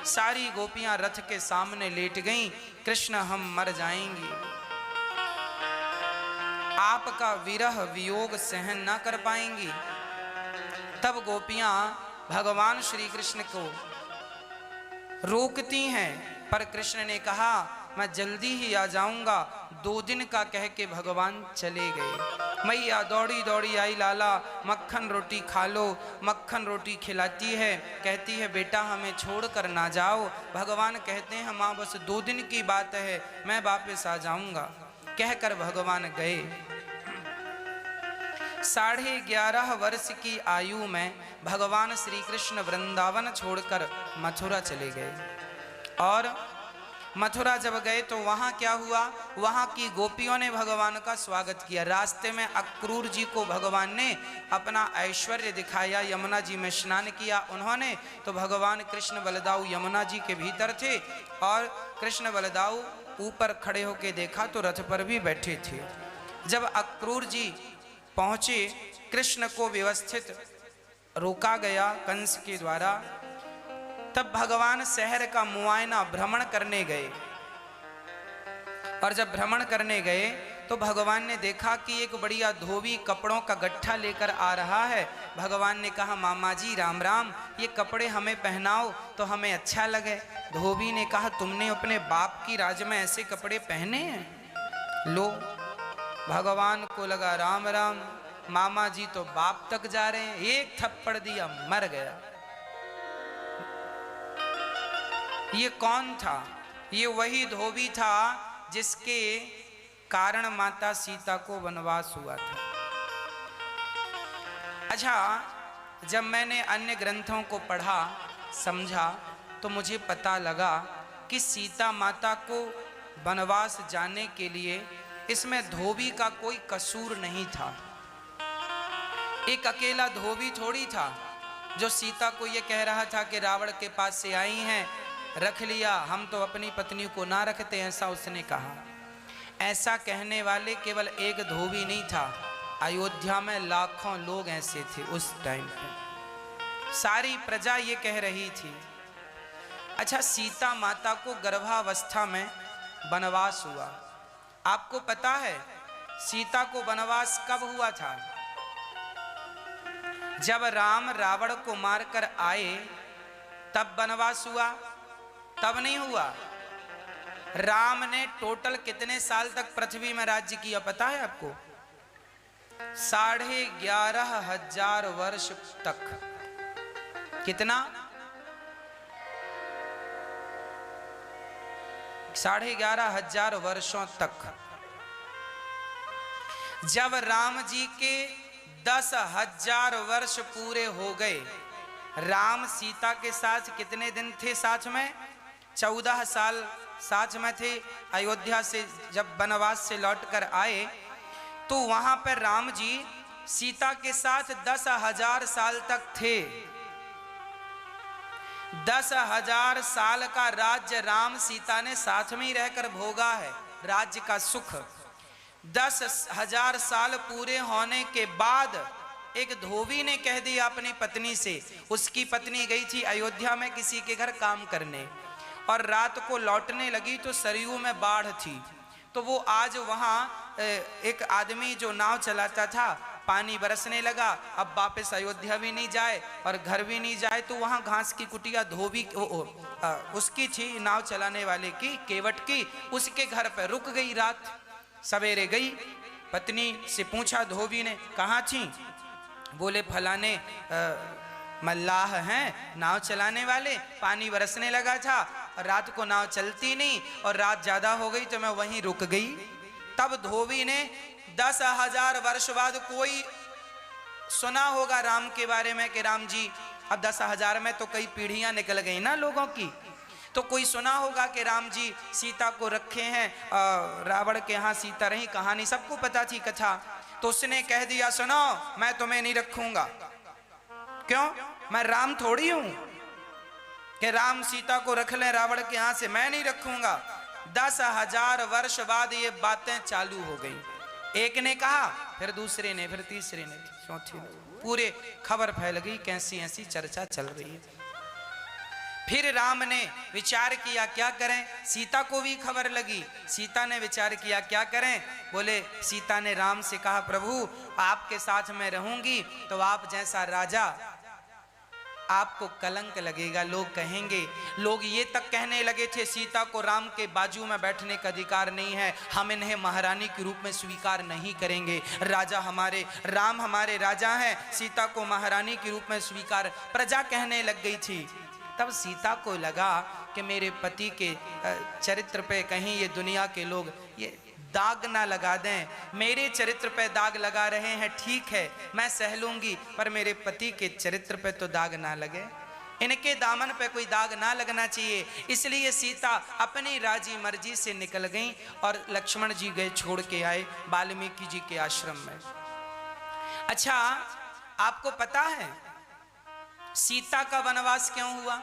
सारी गोपियां रथ के सामने लेट गईं। कृष्ण हम मर जाएंगे, आपका विरह वियोग सहन ना कर पाएंगी। तब गोपियां भगवान श्री कृष्ण को रोकती हैं, पर कृष्ण ने कहा मैं जल्दी ही आ जाऊंगा। 2 दिन का कह के भगवान चले गए। मैया दौड़ी दौड़ी आई, लाला मक्खन रोटी खा लो। मक्खन रोटी खिलाती है, कहती है बेटा हमें छोड़ कर ना जाओ। भगवान कहते हैं माँ बस 2 दिन की बात है, मैं वापस आ जाऊंगा। कहकर भगवान गए। 11.5 वर्ष की आयु में भगवान श्री कृष्ण वृंदावन छोड़कर मथुरा चले गए। और मथुरा जब गए तो वहाँ क्या हुआ, वहाँ की गोपियों ने भगवान का स्वागत किया। रास्ते में अक्रूर जी को भगवान ने अपना ऐश्वर्य दिखाया, यमुना जी में स्नान किया उन्होंने। तो भगवान कृष्ण बलदाऊ यमुना जी के भीतर थे और कृष्ण बलदाऊ ऊपर खड़े होकर देखा तो रथ पर भी बैठे थे। जब अक्रूर जी पहुँचे, कृष्ण को व्यवस्थित रोका गया कंस के द्वारा। तब भगवान शहर का मुआयना भ्रमण करने गए और जब भ्रमण करने गए तो भगवान ने देखा कि एक बढ़िया धोबी कपड़ों का गट्ठा लेकर आ रहा है। भगवान ने कहा, मामा जी राम राम, ये कपड़े हमें पहनाओ तो हमें अच्छा लगे। धोबी ने कहा, तुमने अपने बाप की राज में ऐसे कपड़े पहने हैं? लो, भगवान को लगा राम राम, मामा जी तो बाप तक जा रहे हैं। एक थप्पड़ दिया, मर गया। ये कौन था? ये वही धोबी था जिसके कारण माता सीता को वनवास हुआ था। अच्छा, जब मैंने अन्य ग्रंथों को पढ़ा समझा तो मुझे पता लगा कि सीता माता को वनवास जाने के लिए इसमें धोबी का कोई कसूर नहीं था। एक अकेला धोबी थोड़ी था जो सीता को ये कह रहा था कि रावण के पास से आई हैं, रख लिया, हम तो अपनी पत्नी को ना रखते, ऐसा उसने कहा। ऐसा कहने वाले केवल एक धोबी नहीं था, अयोध्या में लाखों लोग ऐसे थे उस टाइम पे। सारी प्रजा ये कह रही थी। अच्छा, सीता माता को गर्भावस्था में वनवास हुआ। आपको पता है सीता को वनवास कब हुआ था? जब राम रावण को मारकर आए तब वनवास हुआ? तब नहीं हुआ। राम ने टोटल कितने साल तक पृथ्वी में राज्य किया पता है आपको? 11,500 वर्ष तक। कितना? 11,500 वर्षों तक। जब राम जी के 10,000 वर्ष पूरे हो गए, राम सीता के साथ कितने दिन थे साथ में? 14 साल साथ में थे। अयोध्या से जब वनवास से लौटकर आए तो वहां पर राम जी सीता के साथ 10,000 साल तक थे। 10,000 साल का राज्य राम सीता ने साथ में ही रहकर भोगा है, राज्य का सुख। 10,000 साल पूरे होने के बाद एक धोबी ने कह दिया अपनी पत्नी से, उसकी पत्नी गई थी अयोध्या में किसी के घर काम करने और रात को लौटने लगी तो सरयू में बाढ़ थी। तो वो आज वहाँ एक आदमी जो नाव चलाता था, पानी बरसने लगा, अब वापस अयोध्या भी नहीं जाए और घर भी नहीं जाए, तो वहाँ घास की कुटिया धोबी उसकी थी, नाव चलाने वाले की, केवट की, उसके घर पर रुक गई रात। सवेरे गई, पत्नी से पूछा धोबी ने, कहाँ थी? बोले फलाने मल्लाह हैं नाव चलाने वाले, पानी बरसने लगा था, रात को नाव चलती नहीं और रात ज्यादा हो गई तो मैं वहीं रुक गई। तब धोबी ने 10,000 वर्ष बाद कोई सुना होगा राम के बारे में कि राम जी, अब 10,000 में तो कई पीढ़ियां निकल गई ना लोगों की, तो कोई सुना होगा कि राम जी सीता को रखे हैं, रावण के यहाँ सीता रही, कहानी सबको पता थी कथा। तो उसने कह दिया, सुनो मैं तुम्हें नहीं रखूंगा। क्यों? मैं राम थोड़ी हूं कि राम सीता को रख लें रावण के यहाँ से, मैं नहीं रखूंगा। 10,000 वर्ष बाद ये बातें चालू हो गई। एक ने कहा, फिर दूसरे ने, फिर तीसरे ने, चौथे ने, पूरे खबर फैल गई, कैसी ऐसी चर्चा चल रही है। फिर राम ने विचार किया क्या करें, सीता को भी खबर लगी। सीता ने विचार किया क्या करें। बोले, सीता ने राम से कहा, प्रभु आपके साथ मैं रहूंगी तो आप जैसा राजा, आपको कलंक लगेगा, लोग कहेंगे। लोग ये तक कहने लगे थे सीता को राम के बाजू में बैठने का अधिकार नहीं है, हम इन्हें महारानी के रूप में स्वीकार नहीं करेंगे, राजा हमारे, राम हमारे राजा हैं, सीता को महारानी के रूप में स्वीकार, प्रजा कहने लग गई थी। तब सीता को लगा कि मेरे पति के चरित्र पे कहीं ये दुनिया के लोग ये दाग ना लगा दें, मेरे चरित्र पे दाग लगा रहे हैं, ठीक है मैं सह लूंगी, पर मेरे पति के चरित्र पे तो दाग ना लगे, इनके दामन पे कोई दाग ना लगना चाहिए। इसलिए सीता अपनी राजी मर्जी से निकल गई और लक्ष्मण जी गए छोड़ के आए वाल्मीकि जी के आश्रम में। अच्छा, आपको पता है सीता का वनवास क्यों हुआ?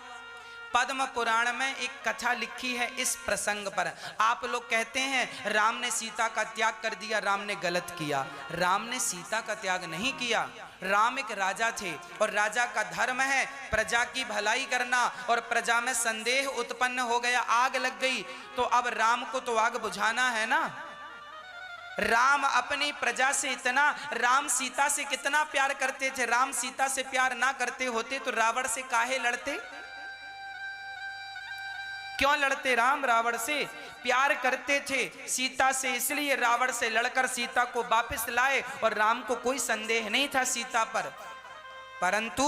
पद्म पुराण में एक कथा लिखी है इस प्रसंग पर। आप लोग कहते हैं राम ने सीता का त्याग कर दिया, राम ने गलत किया। राम ने सीता का त्याग नहीं किया। राम एक राजा थे और राजा का धर्म है प्रजा की भलाई करना, और प्रजा में संदेह उत्पन्न हो गया, आग लग गई, तो अब राम को तो आग बुझाना है ना। राम अपनी प्रजा से इतना, राम सीता से कितना प्यार करते थे। राम सीता से प्यार ना करते होते तो रावण से काहे लड़ते? क्यों लड़ते? राम रावण से प्यार करते थे सीता से, इसलिए रावण से लड़कर सीता को वापस लाए। और राम को कोई संदेह नहीं था सीता पर, परंतु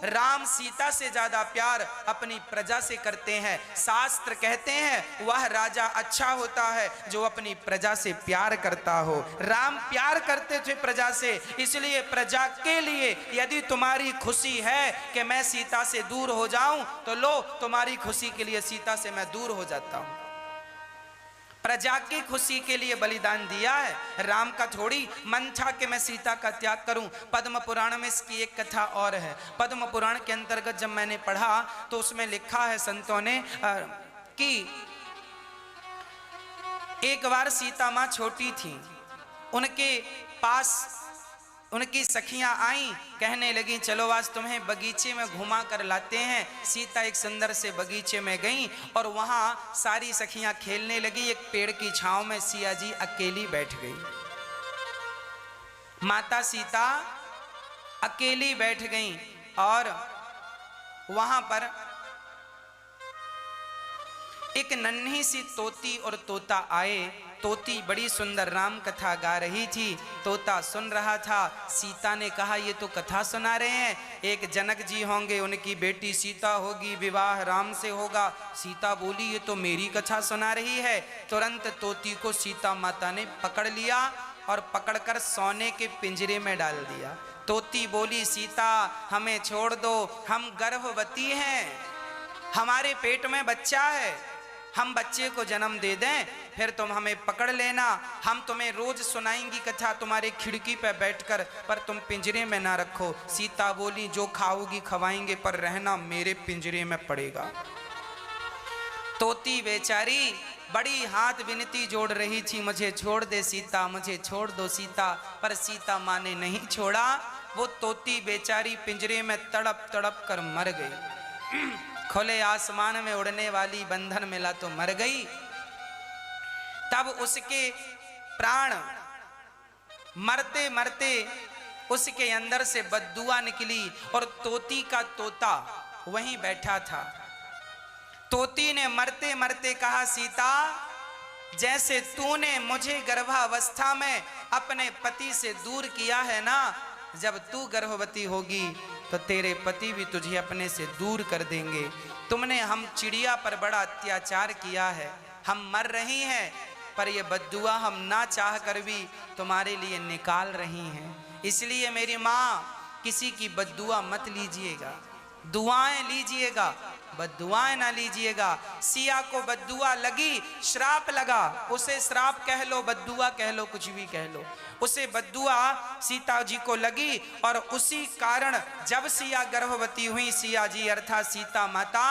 राम सीता से ज्यादा प्यार अपनी प्रजा से करते हैं। शास्त्र कहते हैं वह राजा अच्छा होता है जो अपनी प्रजा से प्यार करता हो। राम प्यार करते थे प्रजा से, इसलिए प्रजा के लिए यदि तुम्हारी खुशी है कि मैं सीता से दूर हो जाऊं तो लो, तुम्हारी खुशी के लिए सीता से मैं दूर हो जाता हूं। प्रजा की खुशी के लिए बलिदान दिया है। राम का थोड़ी मन था कि मैं सीता का त्याग करूं। पद्म पुराण में इसकी एक कथा और है। पद्म पुराण के अंतर्गत जब मैंने पढ़ा तो उसमें लिखा है संतों ने कि एक बार सीता मां छोटी थी, उनके पास उनकी सखियां आई, कहने लगी चलो आज तुम्हें बगीचे में घुमा कर लाते हैं। सीता एक सुंदर से बगीचे में गई और वहां सारी सखियां खेलने लगी। एक पेड़ की छांव में सिया जी अकेली बैठ गई। माता सीता अकेली बैठ गई और वहां पर एक नन्ही सी तोती और तोता आए। तोती बड़ी सुंदर राम कथा गा रही थी, तोता सुन रहा था। सीता ने कहा ये तो कथा सुना रहे हैं, एक जनक जी होंगे, उनकी बेटी सीता होगी, विवाह राम से होगा। सीता बोली ये तो मेरी कथा सुना रही है। तुरंत तोती को सीता माता ने पकड़ लिया और पकड़कर सोने के पिंजरे में डाल दिया। तोती बोली सीता हमें छोड़ दो, हम गर्भवती हैं, हमारे पेट में बच्चा है, हम बच्चे को जन्म दे दें फिर तुम हमें पकड़ लेना, हम तुम्हें रोज सुनाएंगी कथा तुम्हारे खिड़की पर बैठकर, पर तुम पिंजरे में ना रखो। सीता बोली जो खाओगी खवाएंगे पर रहना मेरे पिंजरे में पड़ेगा। तोती बेचारी बड़ी हाथ विनती जोड़ रही थी, मुझे छोड़ दे सीता, मुझे छोड़ दो सीता, पर सीता माँ ने नहीं छोड़ा। वो तोती बेचारी पिंजरे में तड़प तड़प कर मर गई। खुले आसमान में उड़ने वाली बंधन मिला तो मर गई। तब उसके प्राण मरते मरते उसके अंदर से बद्दुआ निकली और तोती का तोता वहीं बैठा था। तोती ने मरते मरते कहा सीता जैसे तूने मुझे गर्भावस्था में अपने पति से दूर किया है ना, जब तू गर्भवती होगी तो तेरे पति भी तुझे अपने से दूर कर देंगे। तुमने हम चिड़िया पर बड़ा अत्याचार किया है, हम मर रही हैं, पर ये बद्दुआ हम ना चाह कर भी तुम्हारे लिए निकाल रही हैं। इसलिए मेरी माँ किसी की बद्दुआ मत लीजिएगा, दुआएं लीजिएगा, बद्दुआएं ना लीजिएगा। सिया को बद्दुआ लगी, श्राप लगा, उसे श्राप कह लो, बद्दुआ कह लो, कुछ भी कह लो, उसे बद्दुआ सीता जी को लगी। और उसी कारण जब सिया गर्भवती हुई, सिया जी अर्थात सीता माता,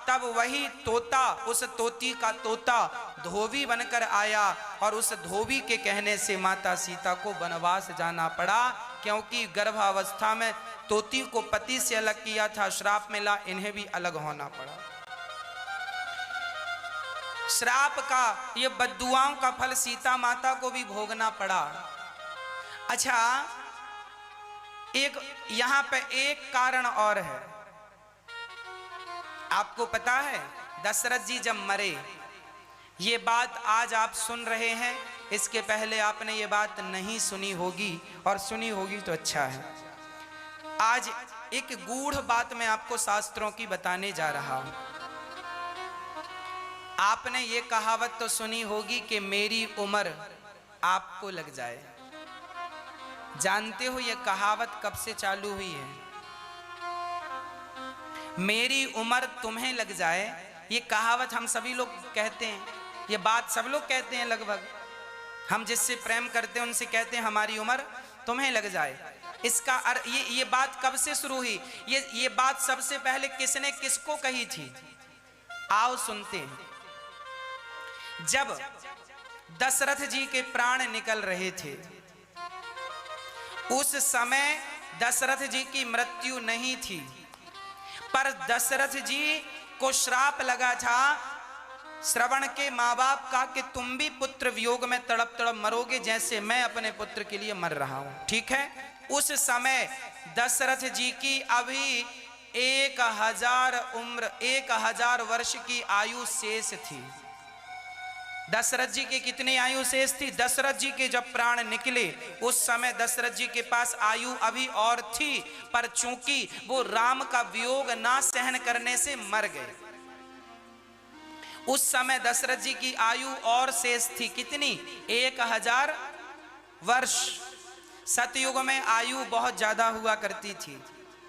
तब वही तोता, उस तोती का तोता धोबी बनकर आया और उस धोबी के कहने से माता सीता को वनवास जाना पड़ा, क्योंकि गर्भावस्था में तोती को पति से अलग किया था, श्राप मिला, इन्हें भी अलग होना पड़ा। श्राप का, ये बद्दुआओं का फल सीता माता को भी भोगना पड़ा। अच्छा, एक यहां पे एक कारण और है। आपको पता है दशरथ जी जब मरे, ये बात आज आप सुन रहे हैं, इसके पहले आपने ये बात नहीं सुनी होगी, और सुनी होगी तो अच्छा है। आज एक गूढ़ बात मैं आपको शास्त्रों की बताने जा रहा हूं। आपने ये कहावत तो सुनी होगी कि मेरी उम्र आपको लग जाए। जानते हो ये कहावत कब से चालू हुई है? मेरी उम्र तुम्हें लग जाए, ये कहावत हम सभी लोग कहते हैं, ये बात सब लोग कहते हैं लगभग। हम जिससे प्रेम करते हैं उनसे कहते हैं हमारी उम्र तुम्हें लग जाए। इसका ये बात कब से शुरू हुई? ये बात सबसे पहले किसने किसको कही थी? आओ सुनते हैं। जब दशरथ जी के प्राण निकल रहे थे, उस समय दशरथ जी की मृत्यु नहीं थी, पर दशरथ जी को श्राप लगा था श्रवण के माँ बाप का कि तुम भी पुत्र वियोग में तड़प तड़प मरोगे जैसे मैं अपने पुत्र के लिए मर रहा हूं। ठीक है। उस समय दशरथ जी की अभी 1000 वर्ष की आयु शेष थी। दशरथ जी की कितनी आयु शेष थी? दशरथ जी के जब प्राण निकले उस समय दशरथ जी के पास आयु अभी और थी, पर चूंकि वो राम का वियोग ना सहन करने से मर गए। उस समय दशरथ जी की आयु और शेष थी कितनी? 1000 वर्ष। सतयुग में आयु बहुत ज्यादा हुआ करती थी।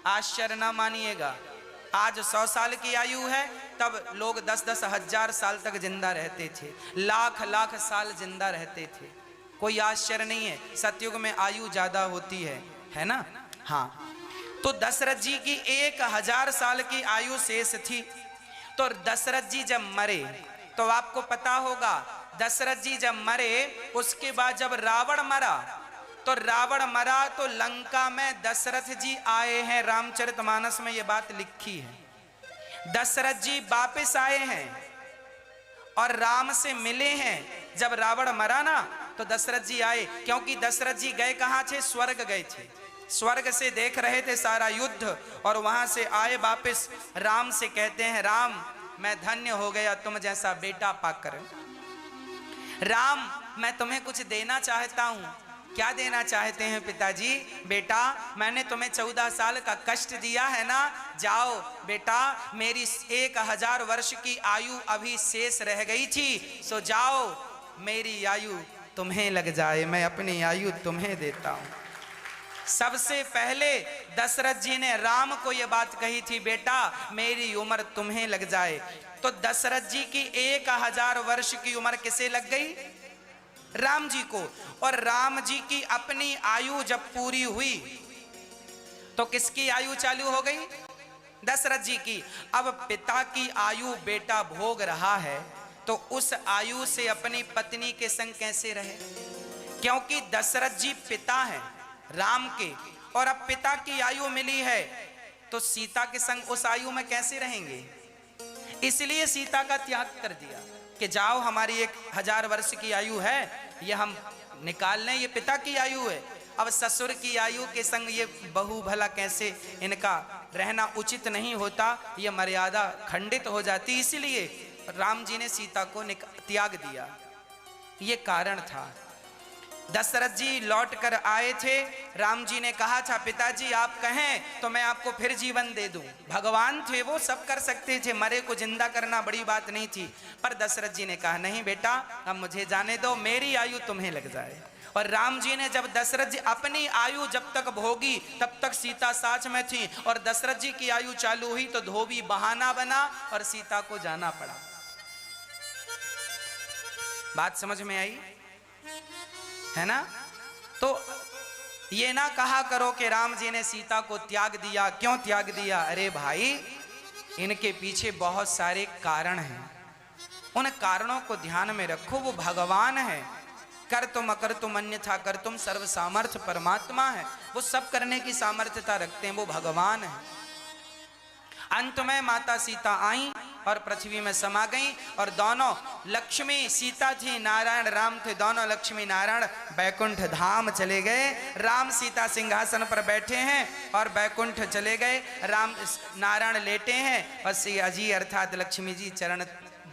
आश्चर्य ना मानिएगा, आज 100 साल की आयु है, तब लोग 10-10 हजार साल तक जिंदा रहते थे, लाख साल जिंदा रहते थे। कोई आश्चर्य नहीं है, सतयुग में आयु ज्यादा होती है ना। हाँ, तो दशरथ जी की 1000 साल की आयु शेष थी। तो दशरथ जी जब मरे तो आपको पता होगा, दशरथ जी जब मरे उसके बाद जब रावण मरा तो लंका में दशरथ जी आए हैं। रामचरितमानस में ये बात लिखी है। दशरथ जी वापस आए हैं और राम से मिले हैं। जब रावण मरा ना तो दशरथ जी आए, क्योंकि दशरथ जी गए कहाँ थे? स्वर्ग गए थे। स्वर्ग से देख रहे थे सारा युद्ध और वहां से आए वापस। राम से कहते हैं, राम मैं धन्य हो गया तुम जैसा बेटा पाकर। राम मैं तुम्हें कुछ देना चाहता हूं। क्या देना चाहते हैं पिताजी? बेटा मैंने तुम्हें 14 साल का कष्ट दिया है ना, जाओ बेटा, मेरी 1000 वर्ष की आयु अभी शेष रह गई थी, सो जाओ मेरी आयु तुम्हें लग जाए, मैं अपनी आयु तुम्हें देता हूं। सबसे पहले दशरथ जी ने राम को यह बात कही थी, बेटा मेरी उम्र तुम्हें लग जाए। तो दशरथ जी की 1000 वर्ष की उम्र किसे लग गई? राम जी को। और राम जी की अपनी आयु जब पूरी हुई तो किसकी आयु चालू हो गई? दशरथ जी की। अब पिता की आयु बेटा भोग रहा है तो उस आयु से अपनी पत्नी के संग कैसे रहे? क्योंकि दशरथ जी पिता हैं राम के, और अब पिता की आयु मिली है तो सीता के संग उस आयु में कैसे रहेंगे? इसलिए सीता का त्याग कर दिया कि जाओ हमारी 1000 वर्ष की आयु है, ये हम निकाल लें, ये पिता की आयु है। अब ससुर की आयु के संग ये बहू भला कैसे, इनका रहना उचित नहीं होता, ये मर्यादा खंडित हो जाती। इसलिए राम जी ने सीता को त्याग दिया। ये कारण था। दशरथ जी लौट कर आए थे। राम जी ने कहा था, पिताजी आप कहें तो मैं आपको फिर जीवन दे दूं। भगवान थे वो, सब कर सकते थे, मरे को जिंदा करना बड़ी बात नहीं थी। पर दशरथ जी ने कहा, नहीं बेटा अब मुझे जाने दो, मेरी आयु तुम्हें लग जाए। और राम जी ने जब दशरथ जी अपनी आयु जब तक भोगी तब तक सीता साथ में थी, और दशरथ जी की आयु चालू हुई तो धोबी बहाना बना और सीता को जाना पड़ा। बात समझ में आई है ना? तो ये ना कहा करो कि राम जी ने सीता को त्याग दिया। क्यों त्याग दिया? अरे भाई इनके पीछे बहुत सारे कारण हैं, उन कारणों को ध्यान में रखो। वो भगवान है, कर तुम अकर तुम अन्यथा कर तुम सर्व सामर्थ्य परमात्मा है, वो सब करने की सामर्थ्यता रखते हैं, वो भगवान है। अंत में माता सीता आई और पृथ्वी में समा गई, और दोनों लक्ष्मी सीता थी, नारायण राम थे, दोनों लक्ष्मी नारायण बैकुंठ धाम चले गए। राम सीता सिंहासन पर बैठे हैं और बैकुंठ चले गए। राम नारायण लेटे हैं और सिया जी अर्थात लक्ष्मी जी चरण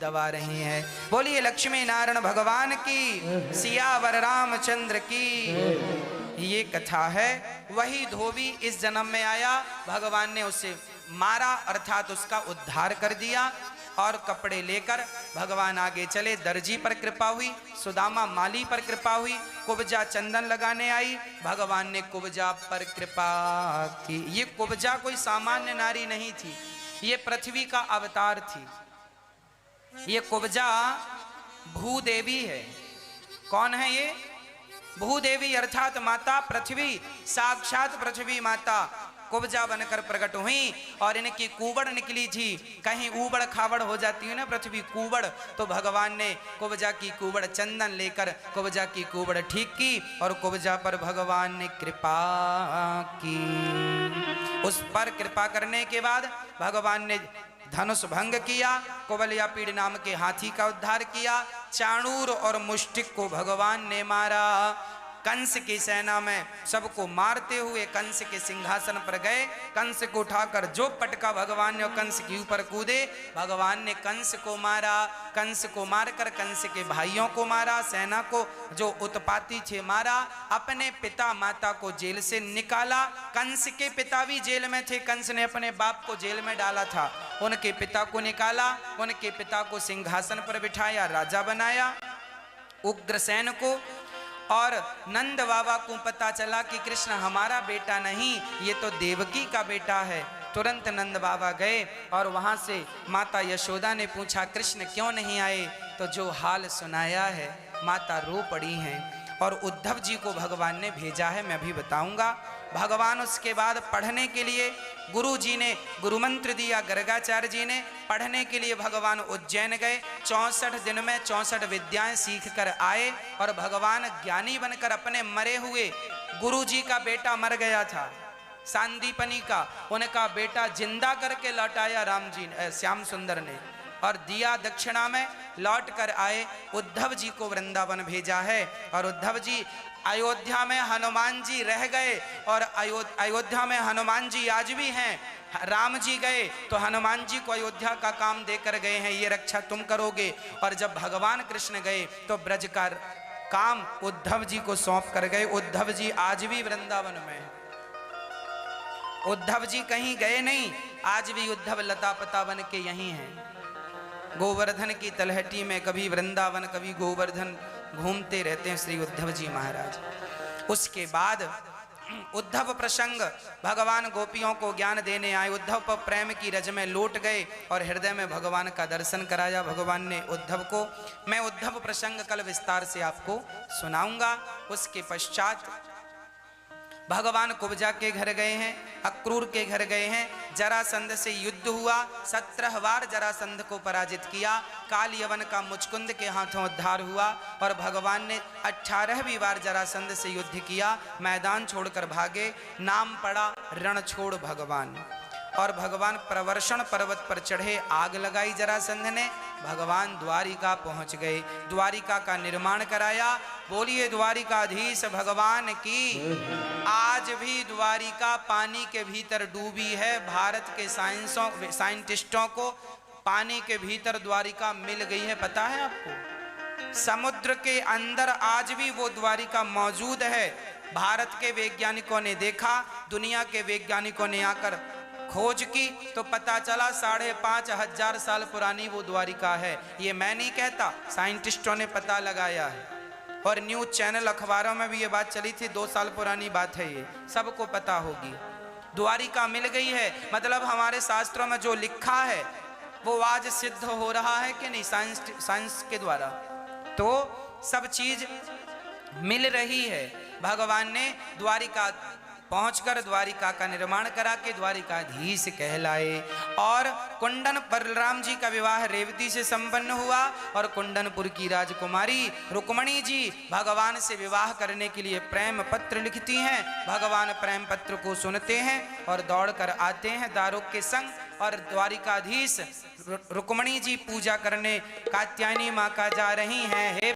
दबा रही हैं। बोलिए लक्ष्मी नारायण भगवान की, सियावर रामचंद्र की। ये कथा है। वही धोबी इस जन्म में आया, भगवान ने उसे मारा अर्थात उसका उद्धार कर दिया, और कपड़े लेकर भगवान आगे चले। दर्जी पर कृपा हुई, सुदामा माली पर कृपा हुई, कुब्जा चंदन लगाने आई, भगवान ने कुब्जा पर कृपा की। ये कुब्जा कोई सामान्य नारी नहीं थी, ये पृथ्वी का अवतार थी। ये कुब्जा भूदेवी है। कौन है ये? भूदेवी अर्थात माता पृथ्वी, साक्षात पृथ्वी माता कुब्जा बनकर प्रकट हुई, और इनकी कुबड़ निकली थी। कहीं ऊबड़ खाबड़ हो जाती है ना पृथ्वी, कुबड़, तो भगवान ने कुब्जा की कुबड़ चंदन लेकर कुब्जा की कुबड़ ठीक की, और कुब्जा पर भगवान ने कृपा की। उस पर कृपा करने के बाद भगवान ने धनुष भंग किया, कुबलिया पीड़ नाम के हाथी का उद्धार किया, चाणूर और मुष्टिक को भगवान ने मारा। कंस की सेना में सबको मारते हुए कंस के सिंहासन पर गए। कंस को उठाकर जो पटका भगवान ने और कंस के ऊपर कूदे, भगवान ने कंस को मारा। कंस को मारकर कंस के भाइयों को मारा, सेना को जो उत्पाती थे मारा, अपने पिता माता को जेल से निकाला। कंस के पिता भी जेल में थे, कंस ने अपने बाप को जेल में डाला था, उनके पिता को निकाला, उनके पिता को सिंहासन पर बिठाया, राजा बनाया उग्रसेन को। और नंद बाबा को पता चला कि कृष्ण हमारा बेटा नहीं, ये तो देवकी का बेटा है। तुरंत नंद बाबा गए और वहाँ से माता यशोदा ने पूछा कृष्ण क्यों नहीं आए, तो जो हाल सुनाया है माता रो पड़ी हैं। और उद्धव जी को भगवान ने भेजा है, मैं भी बताऊंगा। भगवान उसके बाद पढ़ने के लिए गुरु जी ने गुरु मंत्र दिया, गर्गाचार्य जी ने पढ़ने के लिए भगवान उज्जैन गए। 64 दिन में 64 विद्याएं सीख कर आए और भगवान ज्ञानी बनकर अपने मरे हुए गुरु जी का बेटा मर गया था सांदीपनी का, उनका बेटा जिंदा करके लौटाया राम जी श्याम सुंदर ने और दिया दक्षिणा में, लौट कर आए। उद्धव जी को वृंदावन भेजा है और उद्धव जी अयोध्या में हनुमान जी रह गए और अयोध्या में हनुमान जी आज भी हैं। राम जी गए तो हनुमान जी को अयोध्या का काम देकर गए हैं, ये रक्षा तुम करोगे। और जब भगवान कृष्ण गए तो ब्रज का काम उद्धव जी को सौंप कर गए। उद्धव जी आज भी वृंदावन में, उद्धव जी कहीं गए नहीं, आज भी उद्धव लता पता बन के यहीं हैं। गोवर्धन की तलहटी में कभी वृंदावन कभी गोवर्धन घूमते रहते हैं श्री उद्धव जी महाराज। उसके बाद उद्धव प्रसंग, भगवान गोपियों को ज्ञान देने आए, उद्धव पर प्रेम की रज में लौट गए और हृदय में भगवान का दर्शन कराया भगवान ने उद्धव को। मैं उद्धव प्रसंग कल विस्तार से आपको सुनाऊंगा। उसके पश्चात भगवान कुब्जा के घर गए हैं, अक्रूर के घर गए हैं, जरासंध से युद्ध हुआ, 17 बार जरासंध को पराजित किया। काल यवन का मुचकुंद के हाथों उद्धार हुआ और भगवान ने 18वीं बार जरासंध से युद्ध किया, मैदान छोड़कर भागे, नाम पड़ा रण छोड़ भगवान। और भगवान प्रवर्षण पर्वत पर चढ़े, आग लगाई जरासंध ने, भगवान द्वारिका पहुंच गए, द्वारिका का निर्माण कराया। बोलिए द्वारिकाधीश भगवान की। आज भी द्वारिका पानी के भीतर डूबी है। भारत के साइंटिस्टों को पानी के भीतर द्वारिका मिल गई है, पता है आपको? समुद्र के अंदर आज भी वो द्वारिका मौजूद है। भारत के वैज्ञानिकों ने देखा, दुनिया के वैज्ञानिकों ने आकर खोज की तो पता चला 5500 साल पुरानी वो द्वारिका है। ये मैं नहीं कहता, साइंटिस्टों ने पता लगाया है और न्यूज चैनल अखबारों में भी ये बात चली थी, 2 साल पुरानी बात है, ये सबको पता होगी। द्वारिका मिल गई है, मतलब हमारे शास्त्रों में जो लिखा है वो आज सिद्ध हो रहा है कि नहीं, साइंस के द्वारा। तो सब चीज मिल रही है। भगवान ने द्वारिका पहुंचकर द्वारिका का निर्माण करा के द्वारिकाधीश कहलाए। और कुंडन बलराम जी का विवाह रेवती से संपन्न हुआ और कुंडनपुर की राजकुमारी रुक्मणी जी भगवान से विवाह करने के लिए प्रेम पत्र लिखती हैं। भगवान प्रेम पत्र को सुनते हैं और दौड़कर आते हैं दारुक के संग और द्वारिकाधीश रुक्मणी जी पूजा करने कात्यायनी माँ का जा रही हैं। हे